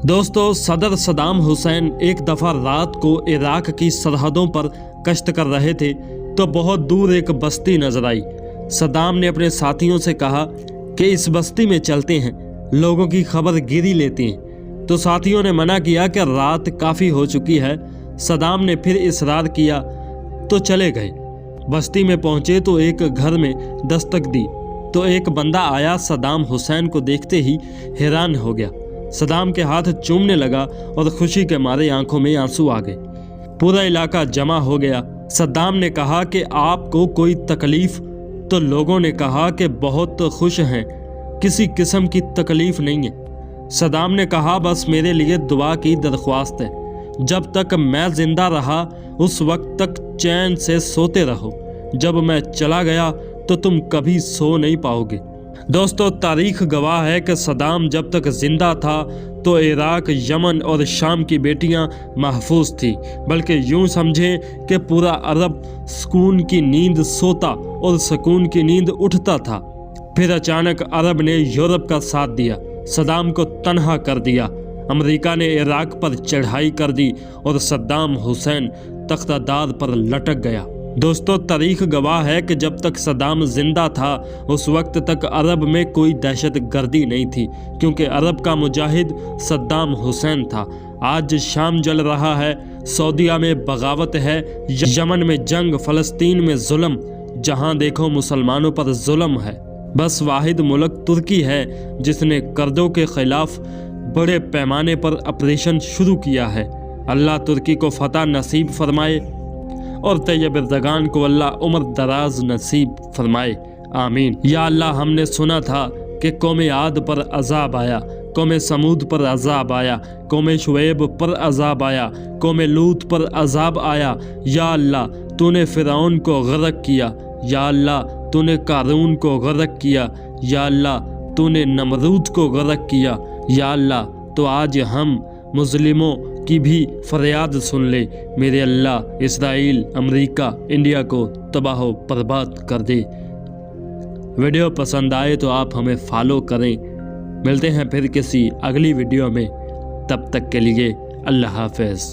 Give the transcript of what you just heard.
दोस्तों, सदर सदाम हुसैन एक दफ़ा रात को इराक की सरहदों पर गश्त कर रहे थे तो बहुत दूर एक बस्ती नजर आई। सदाम ने अपने साथियों से कहा कि इस बस्ती में चलते हैं, लोगों की खबर गिरी लेते हैं। तो साथियों ने मना किया कि रात काफ़ी हो चुकी है। सदाम ने फिर इसरार किया तो चले गए। बस्ती में पहुंचे तो एक घर में दस्तक दी तो एक बंदा आया। सदाम हुसैन को देखते ही हैरान हो गया, सदाम के हाथ चूमने लगा और खुशी के मारे आंखों में आंसू आ गए। पूरा इलाका जमा हो गया। सदाम ने कहा कि आपको कोई तकलीफ? तो लोगों ने कहा कि बहुत खुश हैं, किसी किस्म की तकलीफ नहीं है। सदाम ने कहा बस मेरे लिए दुआ की दरख्वास्त है, जब तक मैं जिंदा रहा उस वक्त तक चैन से सोते रहो, जब मैं चला गया तो तुम कभी सो नहीं पाओगे। दोस्तों, तारीख गवाह है कि सदाम जब तक जिंदा था तो इराक, यमन और शाम की बेटियां महफूज थी, बल्कि यूं समझें कि पूरा अरब सुकून की नींद सोता और सुकून की नींद उठता था। फिर अचानक अरब ने यूरोप का साथ दिया, सदाम को तन्हा कर दिया। अमेरिका ने इराक पर चढ़ाई कर दी और सद्दाम हुसैन तख्तादार पर लटक गया। दोस्तों, तारीख गवाह है कि जब तक सदाम जिंदा था उस वक्त तक अरब में कोई दहशत गर्दी नहीं थी, क्योंकि अरब का मुजाहिद सद्दाम हुसैन था। आज शाम जल रहा है, सऊदीया में बगावत है, यमन में जंग, फ़लस्तीन में जुल्म, जहां देखो मुसलमानों पर जुल्म है। बस वाहिद मुल्क तुर्की है जिसने कर्दों के खिलाफ बड़े पैमाने पर ऑपरेशन शुरू किया है। अल्लाह तुर्की को फतह नसीब फरमाए और तैयब एर्दोगान को अल्लाह उम्र दराज नसीब फरमाए, आमीन। या अल्लाह, हमने सुना था कि कौम आद पर अजाब आया, कौम समूद पर अजाब आया, कौम शुएब पर अजाब आया, कौम लूत पर अजाब आया। या अल्लाह, तूने फ़िरौन को गर्क किया। या अल्लाह, तूने कारून को गर्क किया। या अल्लाह, तूने नमरूद को गर्क किया। या अल्लाह, तो आज हम मुस्लिमों की भी फरियाद सुन ले। मेरे अल्लाह, इसराइल, अमेरिका, इंडिया को तबाह बर्बाद कर दे। वीडियो पसंद आए तो आप हमें फॉलो करें। मिलते हैं फिर किसी अगली वीडियो में, तब तक के लिए अल्लाह हाफ़िज़।